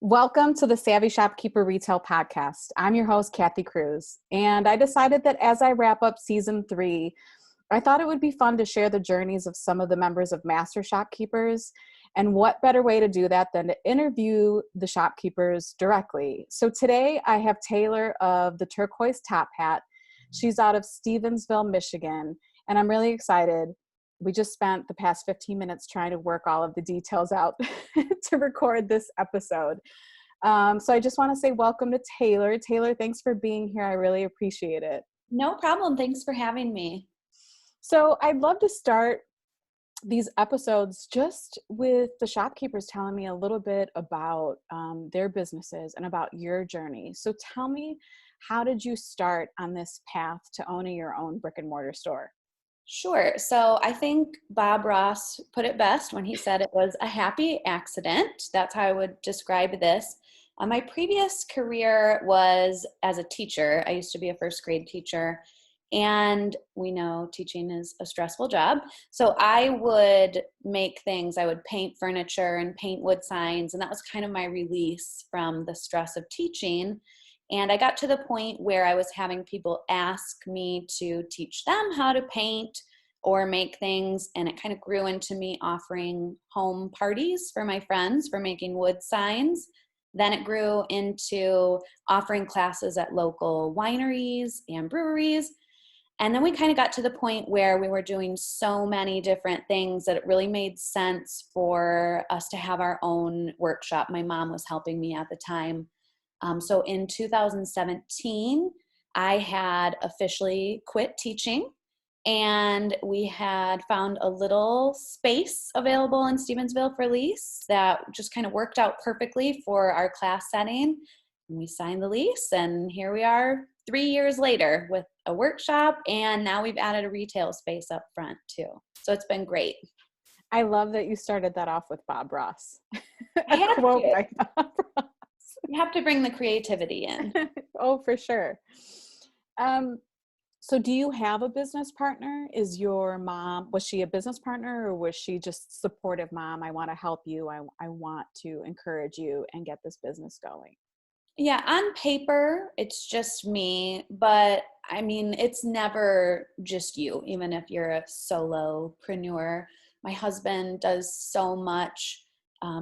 Welcome to the Savvy Shopkeeper Retail Podcast. I'm your host, Kathy Cruz, and I decided that as I wrap up season 3, I thought it would be fun to share the journeys of some of the members of Master Shopkeepers, and what better way to do that than to interview the shopkeepers directly. So today I have Taylor of the Turquoise Top Hat. She's out of Stevensville, Michigan, and I'm really excited. We just spent the past 15 minutes trying to work all of the details out to record this episode. So I just want to say welcome to Taylor. Taylor, thanks for being here. I really appreciate it. No problem. Thanks for having me. So I'd love to start these episodes just with the shopkeepers telling me a little bit about their businesses and about your journey. So tell me, how did you start on this path to owning your own brick and mortar store? Sure. So I think Bob Ross put it best when he said it was a happy accident. That's how I would describe this. My previous career was as a teacher. I used to be a first grade teacher, and we know teaching is a stressful job. So I would make things. I would paint furniture and paint wood signs, and that was kind of my release from the stress of teaching. And I got to the point where I was having people ask me to teach them how to paint or make things. And it kind of grew into me offering home parties for my friends for making wood signs. Then it grew into offering classes at local wineries and breweries. And then we kind of got to the point where we were doing so many different things that it really made sense for us to have our own workshop. My mom was helping me at the time. So in 2017, I had officially quit teaching, and we had found a little space available in Stevensville for lease that just kind of worked out perfectly for our class setting. And we signed the lease, and here we are 3 years later with a workshop, and now we've added a retail space up front too. So it's been great. I love that you started that off with Bob Ross. I have quote to. by Bob Ross. You have to bring the creativity in. Oh, for sure. So do you have a business partner? Is your mom, was she a business partner, or was she just supportive mom? I want to help you. I want to encourage you and get this business going. Yeah, on paper, it's just me, but I mean, it's never just you, even if you're a solopreneur. My husband does so much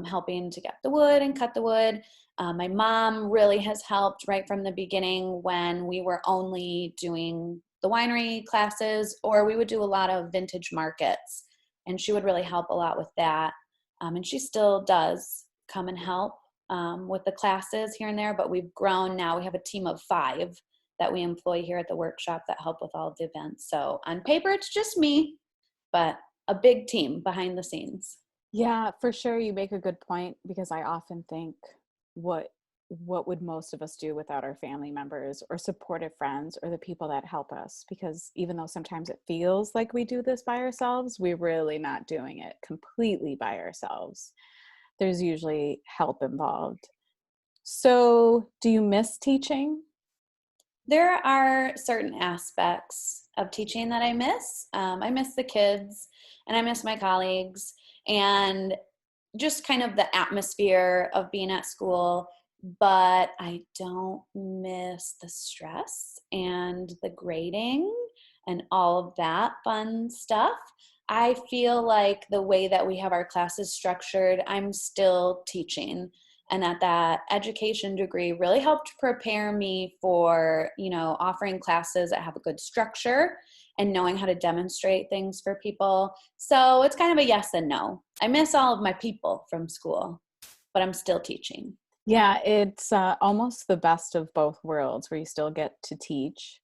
helping to get the wood and cut the wood. My mom really has helped right from the beginning when we were only doing the winery classes, or we would do a lot of vintage markets, and she would really help a lot with that. And she still does come and help with the classes here and there, but we've grown now. We have a team of 5 that we employ here at the workshop that help with all of the events. So on paper, it's just me, but a big team behind the scenes. Yeah, for sure. You make a good point, because I often think, what would most of us do without our family members or supportive friends or the people that help us? Because even though sometimes it feels like we do this by ourselves, we're really not doing it completely by ourselves. There's usually help involved. So do you miss teaching? There are certain aspects of teaching that I miss. I miss the kids, and I miss my colleagues, and just kind of the atmosphere of being at school, but I don't miss the stress and the grading and all of that fun stuff. I feel like the way that we have our classes structured, I'm still teaching, and that education degree really helped prepare me for, offering classes that have a good structure and knowing how to demonstrate things for people. So it's kind of a yes and no. I miss all of my people from school, but I'm still teaching. Yeah, it's almost the best of both worlds, where you still get to teach.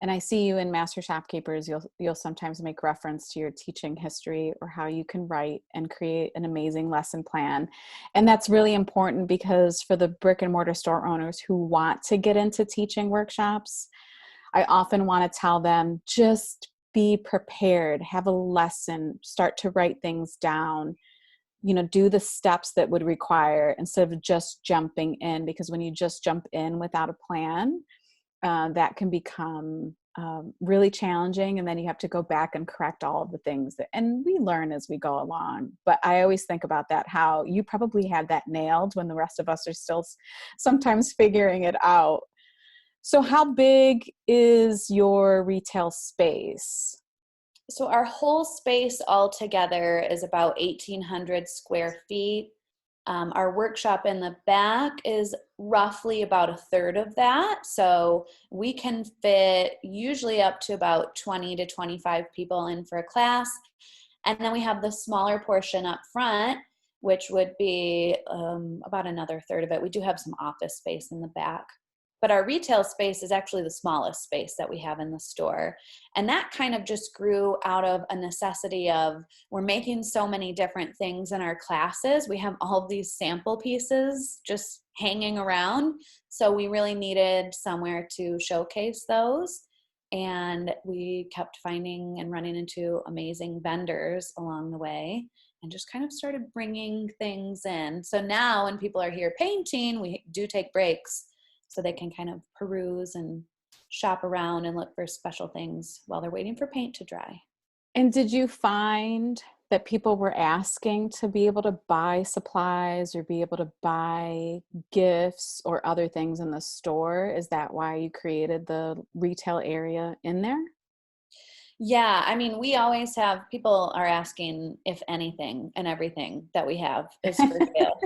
And I see you in Master Shopkeepers, you'll sometimes make reference to your teaching history, or how you can write and create an amazing lesson plan. And that's really important, because for the brick and mortar store owners who want to get into teaching workshops, I often want to tell them, just be prepared, have a lesson, start to write things down, do the steps that would require, instead of just jumping in. Because when you just jump in without a plan, that can become really challenging. And then you have to go back and correct all of the things and we learn as we go along. But I always think about that, how you probably had that nailed when the rest of us are still sometimes figuring it out. So how big is your retail space? So our whole space altogether is about 1,800 square feet. Our workshop in the back is roughly about a third of that. So we can fit usually up to about 20 to 25 people in for a class. And then we have the smaller portion up front, which would be about another third of it. We do have some office space in the back. But our retail space is actually the smallest space that we have in the store. And that kind of just grew out of a necessity of, we're making so many different things in our classes. We have all of these sample pieces just hanging around. So we really needed somewhere to showcase those. And we kept finding and running into amazing vendors along the way and just kind of started bringing things in. So now when people are here painting, we do take breaks so they can kind of peruse and shop around and look for special things while they're waiting for paint to dry. And did you find that people were asking to be able to buy supplies or be able to buy gifts or other things in the store? Is that why you created the retail area in there? Yeah, I mean, we always have people are asking if anything and everything that we have is for sale.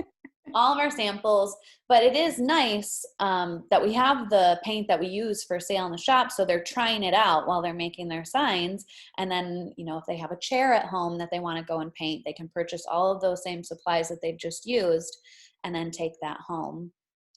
All of our samples, but it is nice that we have the paint that we use for sale in the shop, so they're trying it out while they're making their signs. And then, if they have a chair at home that they want to go and paint, they can purchase all of those same supplies that they've just used and then take that home.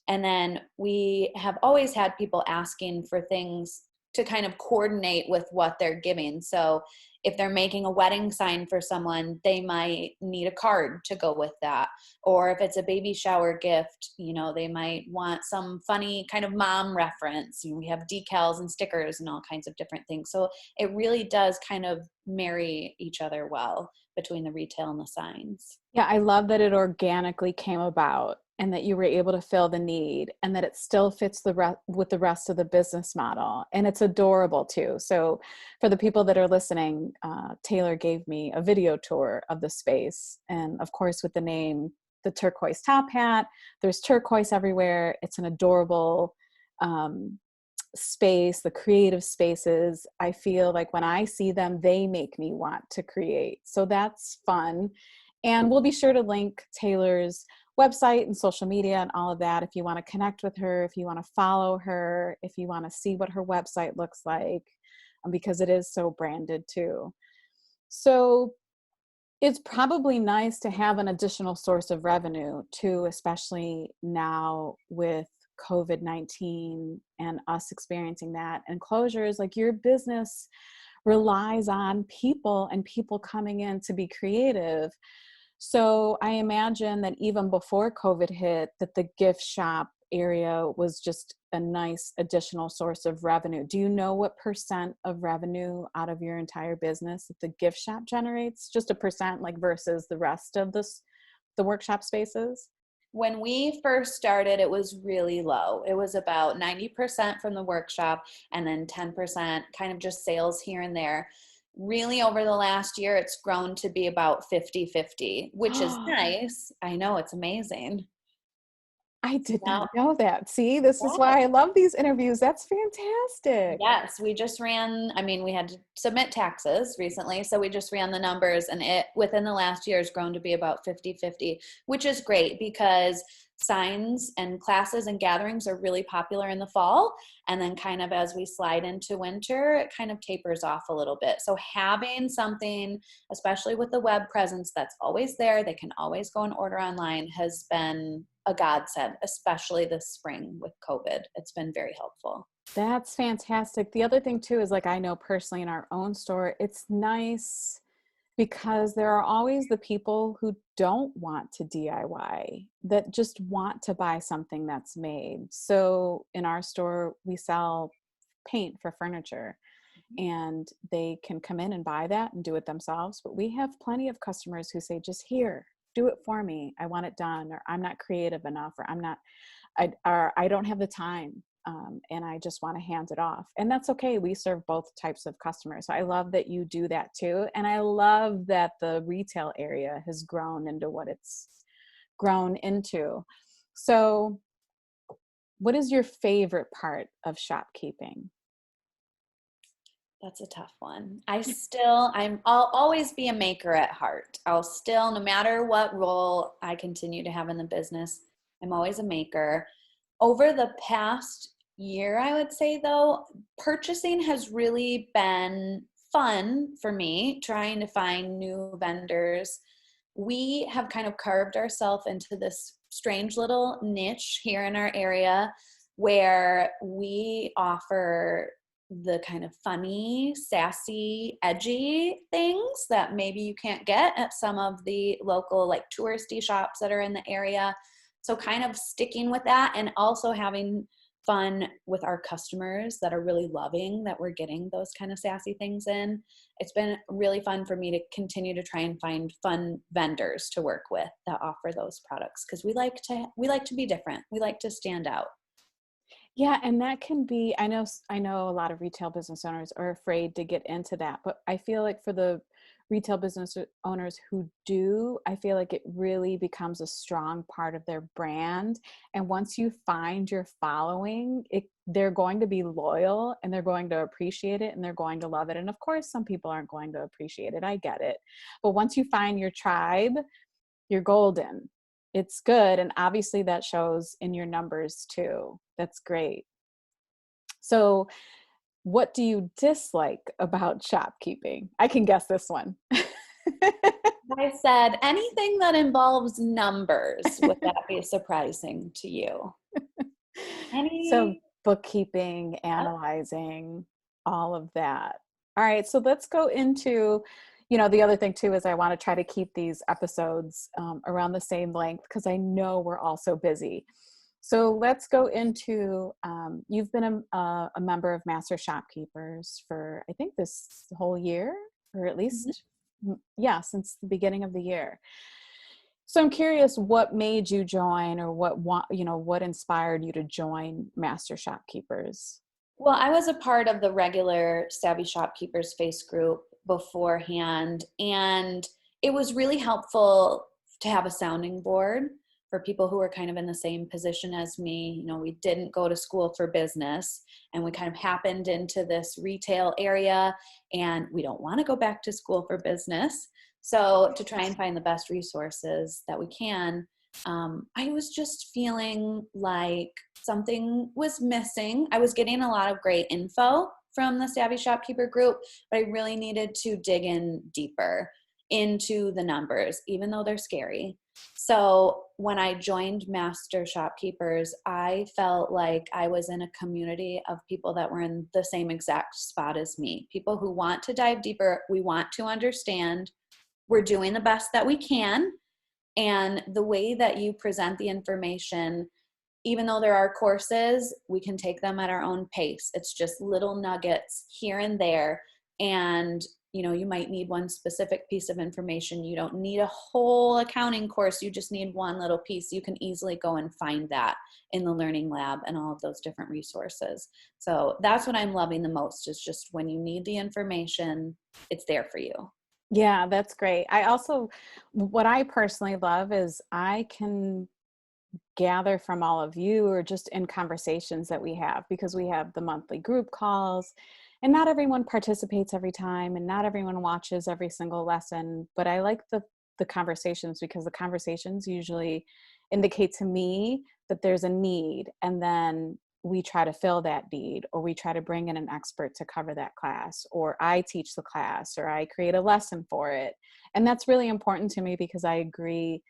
And then we have always had people asking for things to kind of coordinate with what they're giving. So if they're making a wedding sign for someone, they might need a card to go with that. Or if it's a baby shower gift, they might want some funny kind of mom reference. We have decals and stickers and all kinds of different things. So it really does kind of marry each other well between the retail and the signs. Yeah, I love that it organically came about and that you were able to fill the need and that it still fits with the rest of the business model. And it's adorable too. So for the people that are listening, Taylor gave me a video tour of the space. And of course, with the name, the Turquoise Top Hat, there's turquoise everywhere. It's an adorable space, the creative spaces. I feel like when I see them, they make me want to create. So that's fun. And we'll be sure to link Taylor's website and social media and all of that if you want to connect with her, if you want to follow her, if you want to see what her website looks like, because it is so branded too. So it's probably nice to have an additional source of revenue too, especially now with COVID-19 and us experiencing that and closures. Like, your business relies on people and people coming in to be creative. So I imagine that even before COVID hit, that the gift shop area was just a nice additional source of revenue. Do you know what percent of revenue out of your entire business that the gift shop generates? Just a percent, like, versus the rest of the workshop spaces? When we first started, it was really low. It was about 90% from the workshop and then 10% kind of just sales here and there. Really, over the last year, it's grown to be about 50-50, which is nice. I know, it's amazing. I did Now, not know that. See, this is why I love these interviews. That's fantastic. yes, we just ran, we had to submit taxes recently, so we just ran the numbers, and it within the last year has grown to be about 50-50, which is great because signs and classes and gatherings are really popular in the fall, and then kind of as we slide into winter, it kind of tapers off a little bit. So having something, especially with the web presence that's always there, they can always go and order online, has been a godsend, especially this spring with COVID. It's been very helpful. That's fantastic. The other thing too is, like, I know personally in our own store, it's nice because there are always the people who don't want to DIY, that just want to buy something that's made. So in our store, we sell paint for furniture, and they can come in and buy that and do it themselves. But we have plenty of customers who say, just here, do it for me. I want it done, or I'm not creative enough, or I don't have the time. and I just want to hand it off. And that's okay. We serve both types of customers. So I love that you do that too. And I love that the retail area has grown into what it's grown into. So what is your favorite part of shopkeeping? That's a tough one. I'll always be a maker at heart. I'll still, no matter what role I continue to have in the business, I'm always a maker. Over the past year, I would say though, purchasing has really been fun for me, trying to find new vendors. We have kind of carved ourselves into this strange little niche here in our area where we offer the kind of funny, sassy, edgy things that maybe you can't get at some of the local like touristy shops that are in the area. So kind of sticking with that and also having fun with our customers that are really loving that we're getting those kind of sassy things in. It's been really fun for me to continue to try and find fun vendors to work with that offer those products because we like to be different. We like to stand out. Yeah, and that can be, I know a lot of retail business owners are afraid to get into that, but I feel like for the retail business owners who do, I feel like it really becomes a strong part of their brand. And once you find your following, they're going to be loyal and they're going to appreciate it and they're going to love it. And of course, some people aren't going to appreciate it. I get it. But once you find your tribe, you're golden. It's good. And obviously that shows in your numbers too. That's great. So what do you dislike about shopkeeping? I can guess this one. I said anything that involves numbers, would that be surprising to you? So Any? bookkeeping, analyzing, all of that. All right. So let's go into, the other thing too is I want to try to keep these episodes around the same length because I know we're all so busy. So let's go into, you've been a member of Master Shopkeepers for, I think this whole year, or at least, since the beginning of the year. So I'm curious what made you join or what inspired you to join Master Shopkeepers? Well, I was a part of the regular Savvy Shopkeepers face group beforehand, and it was really helpful to have a sounding board for people who were kind of in the same position as me. We didn't go to school for business, and we kind of happened into this retail area, and we don't want to go back to school for business. So to try and find the best resources that we can, I was just feeling like something was missing. I was getting a lot of great info from the Savvy Shopkeeper group, but I really needed to dig in deeper into the numbers, even though they're scary. So when I joined Master Shopkeepers, I felt like I was in a community of people that were in the same exact spot as me. People who want to dive deeper. We want to understand. We're doing the best that we can. And the way that you present the information, even though there are courses, we can take them at our own pace. It's just little nuggets here and there. And, you might need one specific piece of information. You don't need a whole accounting course. You just need one little piece. You can easily go and find that in the Learning Lab and all of those different resources. So that's what I'm loving the most, is just when you need the information, it's there for you. Yeah, that's great. What I personally love is I can gather from all of you or just in conversations that we have, because we have the monthly group calls and not everyone participates every time and not everyone watches every single lesson. But I like the conversations because the conversations usually indicate to me that there's a need, and then we try to fill that need, or we try to bring in an expert to cover that class, or I teach the class, or I create a lesson for it. And that's really important to me because I agree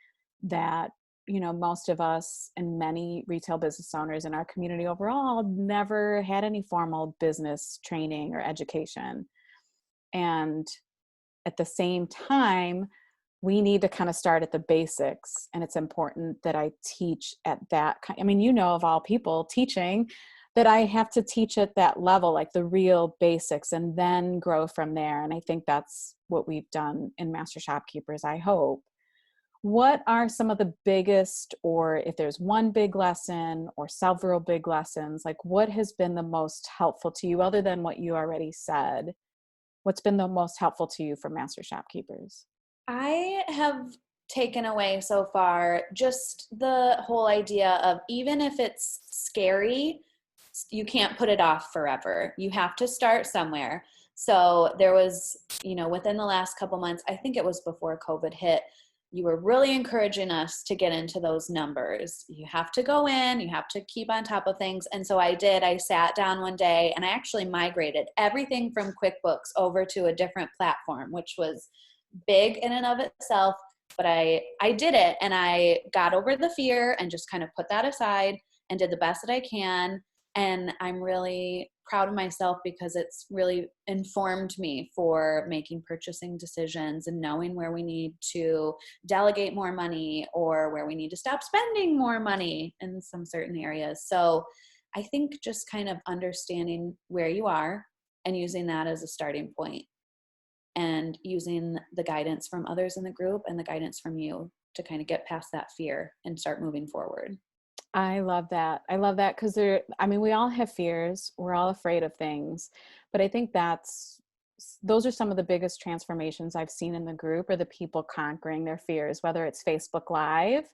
that, most of us and many retail business owners in our community overall never had any formal business training or education. And at the same time, we need to kind of start at the basics. And it's important that I teach at that. Of all people, teaching, that I have to teach at that level, like the real basics, and then grow from there. And I think that's what we've done in Master Shopkeepers, I hope. What are some of the biggest, or if there's one big lesson or several big lessons, like what has been the most helpful to you other than what you already said? What's been the most helpful to you from Master Shopkeepers? I have taken away so far just the whole idea of, even if it's scary, you can't put it off forever. You have to start somewhere. So there was, within the last couple months, I think it was before COVID hit, you were really encouraging us to get into those numbers. You have to go in, you have to keep on top of things. And so I did. I sat down one day and I actually migrated everything from QuickBooks over to a different platform, which was big in and of itself. But I did it, and I got over the fear and just kind of put that aside and did the best that I can. And I'm really proud of myself because it's really informed me for making purchasing decisions and knowing where we need to delegate more money or where we need to stop spending more money in some certain areas. So I think just kind of understanding where you are and using that as a starting point, and using the guidance from others in the group and the guidance from you to kind of get past that fear and start moving forward. I love that. I love that because we all have fears. We're all afraid of things. But I think those are some of the biggest transformations I've seen in the group, are the people conquering their fears, whether it's Facebook Live,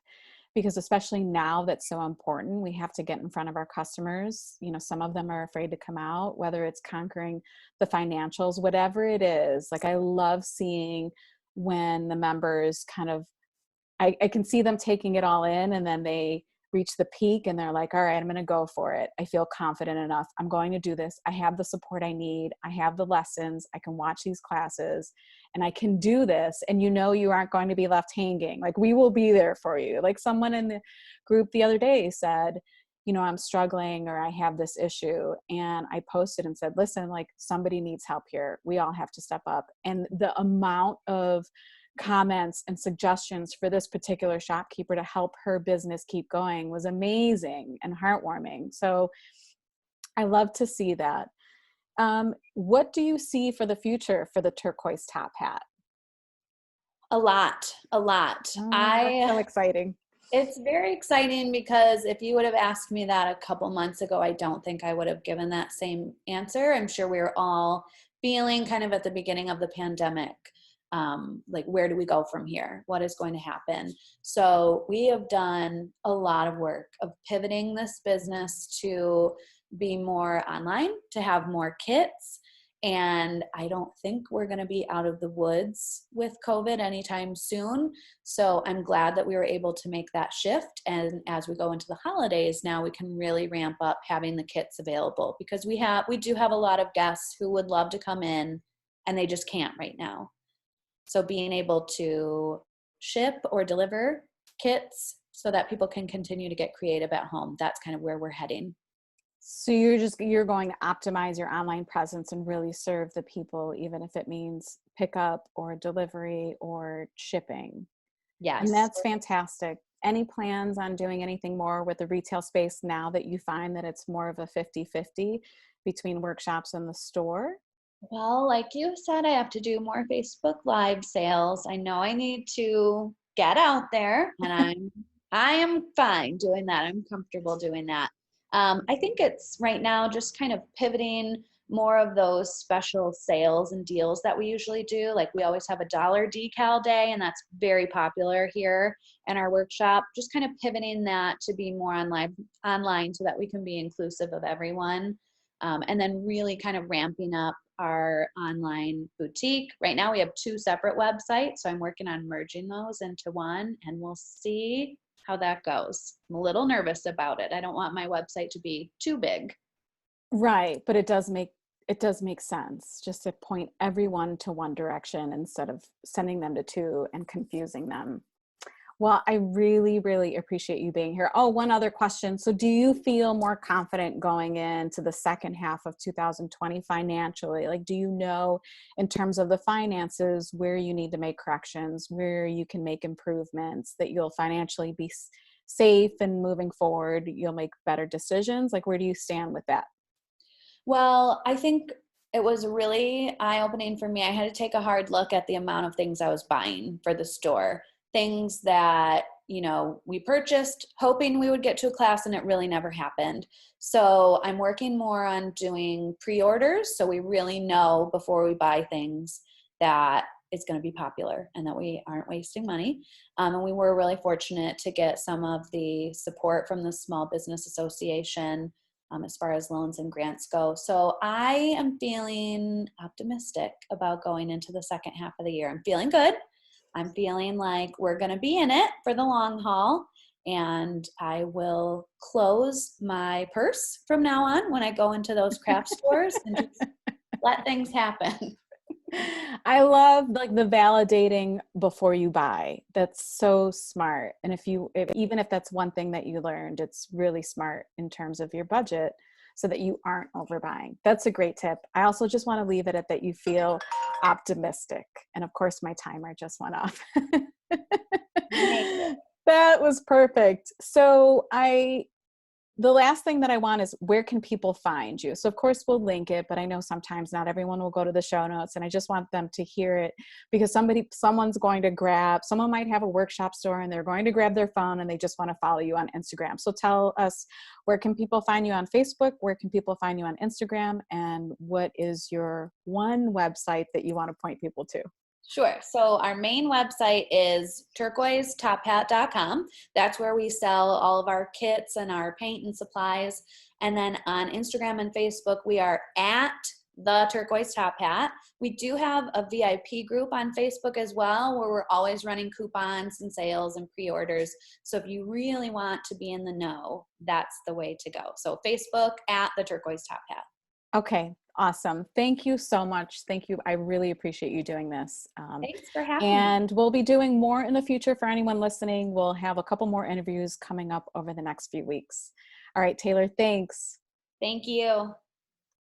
because especially now that's so important, we have to get in front of our customers. Some of them are afraid to come out, whether it's conquering the financials, whatever it is. Like, I love seeing when the members kind of, I can see them taking it all in, and then they reach the peak and they're like, all right, I'm going to go for it. I feel confident enough. I'm going to do this. I have the support I need. I have the lessons. I can watch these classes and I can do this. And you aren't going to be left hanging. Like, we will be there for you. Like, someone in the group the other day said, I'm struggling, or I have this issue. And I posted and said, listen, like, somebody needs help here. We all have to step up. And the amount of comments and suggestions for this particular shopkeeper to help her business keep going was amazing and heartwarming. So I love to see that. What do you see for the future for the Turquoise Top Hat? A lot. Oh, that's so exciting. It's very exciting because if you would have asked me that a couple months ago, I don't think I would have given that same answer. I'm sure we were all feeling kind of at the beginning of the pandemic, like, where do we go from here? What is going to happen? So we have done a lot of work of pivoting this business to be more online, to have more kits. And I don't think we're going to be out of the woods with COVID anytime soon. So I'm glad that we were able to make that shift. And as we go into the holidays, now we can really ramp up having the kits available, because we do have a lot of guests who would love to come in and they just can't right now. So being able to ship or deliver kits so that people can continue to get creative at home, that's kind of where we're heading. So you're going to optimize your online presence and really serve the people, even if it means pickup or delivery or shipping. Yes. And that's fantastic. Any plans on doing anything more with the retail space now that you find that it's more of a 50-50 between workshops and the store? Well, like you said, I have to do more Facebook Live sales. I know I need to get out there, and I am fine doing that. I'm comfortable doing that. I think it's right now just kind of pivoting more of those special sales and deals that we usually do. Like, we always have a dollar decal day, and that's very popular here in our workshop. Just kind of pivoting that to be more online so that we can be inclusive of everyone. And then really kind of ramping up our online boutique. Right now we have 2 separate websites, so I'm working on merging those into one, and we'll see how that goes. I'm a little nervous about it. I don't want my website to be too big. Right, but it does make sense just to point everyone to one direction instead of sending them to 2 and confusing them. Well, I really, really appreciate you being here. Oh, one other question. So do you feel more confident going into the second half of 2020 financially? Like, do you know in terms of the finances where you need to make corrections, where you can make improvements, that you'll financially be safe and moving forward, you'll make better decisions? Like, where do you stand with that? Well, I think it was really eye-opening for me. I had to take a hard look at the amount of things I was buying for the store. things that, we purchased hoping we would get to a class and it really never happened. So I'm working more on doing pre-orders, so we really know before we buy things that it's going to be popular and that we aren't wasting money. And we were really fortunate to get some of the support from the Small Business Association as far as loans and grants go. So I am feeling optimistic about going into the second half of the year. I'm feeling good. I'm feeling like we're going to be in it for the long haul, and I will close my purse from now on when I go into those craft stores and just let things happen. I love like the validating before you buy. That's so smart. And even if that's one thing that you learned, it's really smart in terms of your budget so that you aren't overbuying. That's a great tip. I also just want to leave it at that you feel optimistic. And of course my timer just went off. That was perfect. So the last thing that I want is, where can people find you? So of course we'll link it, but I know sometimes not everyone will go to the show notes, and I just want them to hear it because someone might have a workshop store and they're going to grab their phone and they just want to follow you on Instagram. So tell us, where can people find you on Facebook? Where can people find you on Instagram? And what is your one website that you want to point people to? Sure. So our main website is turquoisetophat.com. That's where we sell all of our kits and our paint and supplies. And then on Instagram and Facebook, we are at the Turquoise Top Hat. We do have a VIP group on Facebook as well, where we're always running coupons and sales and pre-orders. So if you really want to be in the know, that's the way to go. So Facebook at the Turquoise Top Hat. Okay. Awesome. Thank you so much. Thank you. I really appreciate you doing this. Thanks for having me. And we'll be doing more in the future for anyone listening. We'll have a couple more interviews coming up over the next few weeks. All right, Taylor, thanks. Thank you.